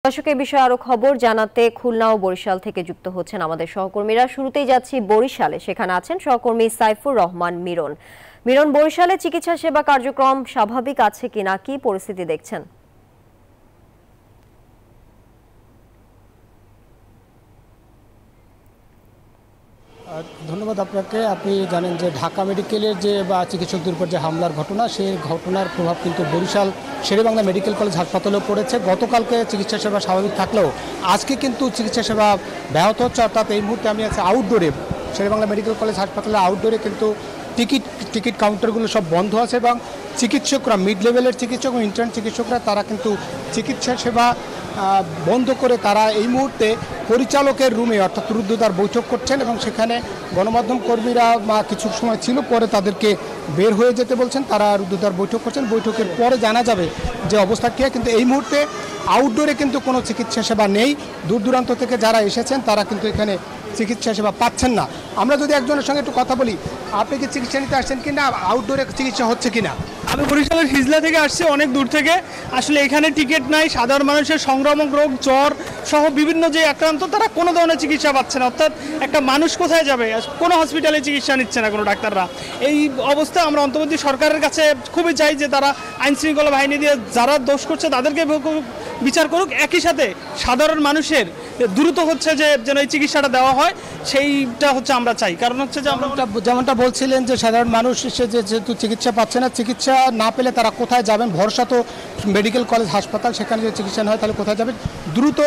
দর্শক এই বিষয়ে আরো খবর জানাতে খুলনা ও বরিশাল থেকে যুক্ত হচ্ছেন আমাদের সহকর্মীরা। শুরুতেই যাচ্ছি বরিশালে, সেখানে আছেন সহকর্মী সাইফুর রহমান মিরন। মিরন, বরিশালে চিকিৎসা সেবা কার্যক্রম স্বাভাবিক আছে কিনা, কি পরিস্থিতি দেখছেন? ধন্যবাদ আপনাকে। আপনি জানেন যে ঢাকা মেডিকেলের যে চিকিৎসকদের উপর যে হামলার ঘটনা, সেই ঘটনার প্রভাব কিন্তু বরিশাল শেরেবাংলা মেডিকেল কলেজ হাসপাতালেও পড়েছে। গতকালকে চিকিৎসা সেবা স্বাভাবিক থাকলেও আজকে কিন্তু চিকিৎসা সেবা ব্যাহত হচ্ছে। অর্থাৎ এই মুহূর্তে আমি আছি আউটডোরে, শেরেবাংলা মেডিকেল কলেজ হাসপাতালের আউটডোরে কিন্তু টিকিট কাউন্টারগুলো সব বন্ধ আছে এবং চিকিৎসকরা, মিড লেভেলের চিকিৎসক ও ইন্টার্ন চিকিৎসকরা তারা কিন্তু চিকিৎসা সেবা বন্ধ করে তারা এই মুহূর্তে পরিচালকের রুমে অর্থাৎ রুদ্ধদ্বার বৈঠক করছেন এবং সেখানে গণমাধ্যম কর্মীরা কিছু সময় ছিল, পরে তাদেরকে বের হয়ে যেতে বলছেন। তারা রুদ্ধদ্বার বৈঠক করছেন, বৈঠকের পরে জানা যাবে যে অবস্থা কী। কিন্তু এই মুহূর্তে আউটডোরে কিন্তু কোনো চিকিৎসা সেবা নেই। দূর দূরান্ত থেকে যারা এসেছেন তারা কিন্তু এখানে চিকিৎসা সেবা পাচ্ছেন না। আমরা যদি একজনের সঙ্গে একটু কথা বলি, আপনি কি চিকিৎসা নিতে আসছেন কিনা, আউটডোরে চিকিৎসা হচ্ছে কিনা? আমি বরিশালের হিজলা থেকে আসছি, অনেক দূর থেকে। আসলে এখানে টিকিট নাই, সাধারণ মানুষের সংক্রামক রোগ, জ্বর সহ বিভিন্ন যে আক্রান্ত, তারা কোনো ধরনের চিকিৎসা পাচ্ছে না। অর্থাৎ একটা মানুষ কোথায় যাবে? কোনো হসপিটালে চিকিৎসা নিচ্ছে না কোনো ডাক্তাররা। এই অবস্থা আমরা অন্তর্বর্তী সরকারের কাছে খুবই চাই যে তারা আইন শৃঙ্খলা বাহিনী দিয়ে যারা দোষ করছে তাদেরকে বিচার করুক। একই সাথে সাধারণ মানুষের দ্রুত হচ্ছে যে যেন এই চিকিৎসাটা দেওয়া হয়, সেইটা হচ্ছে আমরা চাই। কারণ হচ্ছে যে আমরা যেমনটা বলছিলেন যে সাধারণ মানুষ এসে যেহেতু চিকিৎসা পাচ্ছে না, চিকিৎসা না পেলে তারা কোথায় যাবেন? ভরসা তো মেডিকেল কলেজ হাসপাতাল, সেখানে যদি চিকিৎসা না হয় তাহলে কোথায় যাবেন? দ্রুত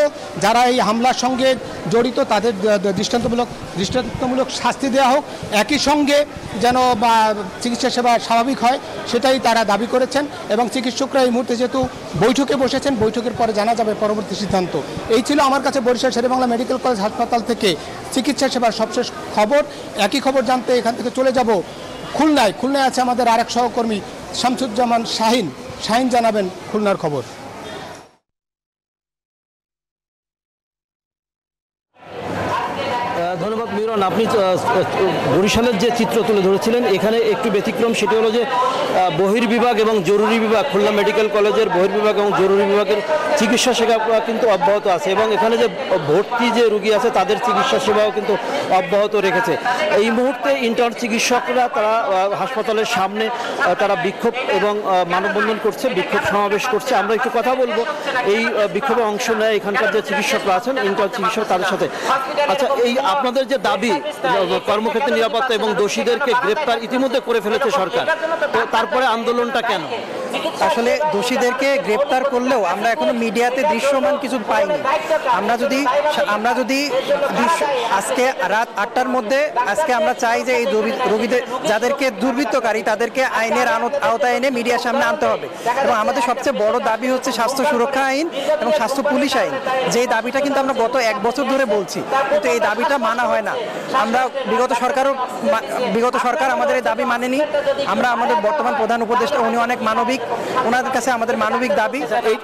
যারা এই হামলার সঙ্গে জড়িত তাদের দৃষ্টান্তমূলক শাস্তি দেওয়া হোক, একই সঙ্গে যেন চিকিৎসা সেবা স্বাভাবিক হয় সেটাই তারা দাবি করেছেন। এবং চিকিৎসকরা এই মুহূর্তে যেহেতু বৈঠকে বসেছেন, বৈঠকের পরে জানা যাবে পরবর্তী সিদ্ধান্ত। এই ছিল আমার কাছে বরিশাল শেরেবাংলা মেডিকেল কলেজ হাসপাতাল থেকে চিকিৎসা সেবার সবশেষ খবর। একই খবর জানতে এখান থেকে চলে যাব খুলনায়। খুলনায় আছে আমাদের আরেক সহকর্মী শামসুজ্জামান শাহিন। শাহিন জানাবেন খুলনার খবর। ধন্যবাদ মিরন। আপনি বরিশালের যে চিত্র তুলে ধরেছিলেন, এখানে একটু ব্যতিক্রম। সেটি হলো যে বহির্বিভাগ এবং জরুরি বিভাগ, খুলনা মেডিকেল কলেজের বহির্বিভাগ এবং জরুরি বিভাগের চিকিৎসা সেবা কিন্তু অব্যাহত আছে এবং এখানে যে ভর্তি যে রুগী আছে তাদের চিকিৎসা সেবাও কিন্তু অব্যাহত রেখেছে। এই মুহূর্তে ইন্টার্ন চিকিৎসকরা তারা হাসপাতালের সামনে তারা বিক্ষোভ এবং মানববন্ধন করছে, বিক্ষোভ সমাবেশ করছে। আমরা একটু কথা বলবো এই বিক্ষোভে অংশ নেয় এখানকার যে চিকিৎসকরা আছেন, ইন্টার্ন চিকিৎসক, তাদের সাথে। আচ্ছা, এই আপনাদের যে দাবি কর্মক্ষেত্রে নিরাপত্তা এবং দোষীদেরকে গ্রেপ্তার ইতিমধ্যে করে ফেলেছে সরকার, তো তারপরে আন্দোলনটা কেন? আসলে দোষীদেরকে গ্রেপ্তার করলেও আমরা এখনো মিডিয়াতে দৃশ্যমান কিছু পাইনি। আমরা যদি আজকে রাত 8টার মধ্যে আজকে আমরা চাই যে এই রোগীদের যাদেরকে দুর্বৃত্তকারী তাদেরকে আইনের আওতায় এনে মিডিয়ার সামনে আনতে হবে। এবং আমাদের সবচেয়ে বড় দাবি হচ্ছে স্বাস্থ্য সুরক্ষা আইন এবং স্বাস্থ্য পুলিশ আইন। যেই দাবিটা কিন্তু আমরা গত 1 বছর ধরে বলছি, কিন্তু এই দাবিটা মানা হয় না। আমরা বিগত সরকার আমাদের এই দাবি মানেনি। আমরা আমাদের বর্তমান প্রধান উপদেষ্টা, উনি অনেক মানবিক, ওনাদের কাছে আমাদের মানবিক দাবি।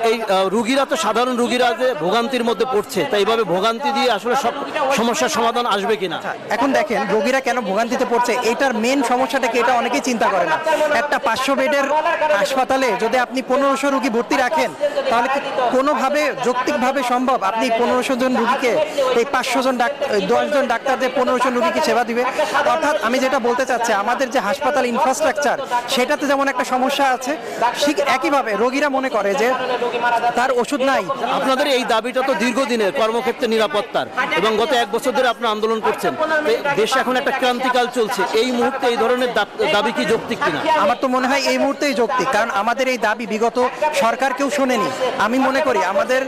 এই রুগীরা তো সাধারণ রুগীরা যে ভোগান্তির মধ্যে পড়ছে, তাই এইভাবে ভোগান্তি দিয়ে আসলে সব সমস্যার সমাধান আসবে কিনা? এখন দেখেন রোগীরা কেন ভোগান্তিতে পড়ছে, এটার মেন সমস্যাটাকে এটা অনেকেই চিন্তা করে না। একটা 500 বেডের হাসপাতালে যদি আপনি 1500 রুগী ভর্তি রাখেন, তাহলে কি কোনোভাবে যৌক্তিকভাবে সম্ভব আপনি 1500 জন রুগীকে, এই 500 জন 10 জন ডাক্তার দিয়ে 1500 রুগীকে সেবা দিবে? অর্থাৎ আমি যেটা বলতে চাচ্ছি, আমাদের যে হাসপাতাল ইনফ্রাস্ট্রাকচার সেটাতে যেমন একটা সমস্যা আছে, ঠিক একইভাবে রোগীরা মনে করে যে তার ওষুধ নাই। আপনাদের এই দাবিটা তো দীর্ঘদিনের কর্মক্ষেত্রে নিরাপত্তার এবং গত 1 বছর ধরে আপনারা আন্দোলন করছেন। দেশে এখন একটা ক্রান্তিকাল চলছে, এই মুহূর্তে এই ধরনের দাবি কি যৌক্তিক কিনা? আমার তো মনে হয় এই মুহূর্তেই যৌক্তিক, কারণ আমাদের এই দাবি বিগত সরকার কেউ শোনেনি। আমি মনে করি আমাদের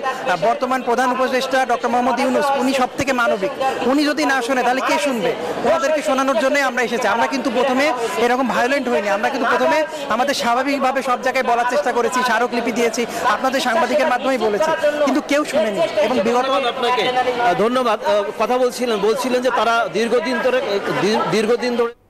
বর্তমান প্রধান উপদেষ্টা ডক্টর মোহাম্মদ ইউনূস, উনি সব থেকে মানবিক। উনি যদি না শোনে তাহলে কে শুনবে? ওনাদেরকে শোনানোর জন্যই আমরা এসেছি। আমরা কিন্তু প্রথমে এরকম ভায়োলেন্ট হইনি। আমরা কিন্তু প্রথমে আমাদের স্বাভাবিকভাবে সব জায়গায় বলার চেষ্টা করেছি, স্মারকলিপি দিয়েছি, আপনাদের সাংবাদিকের মাধ্যমেই বলেছি, কিন্তু কেউ শুনেনি। এবং বিগত আপনাকে ধন্যবাদ। কথা বলছিলেন যে তারা দীর্ঘদিন ধরে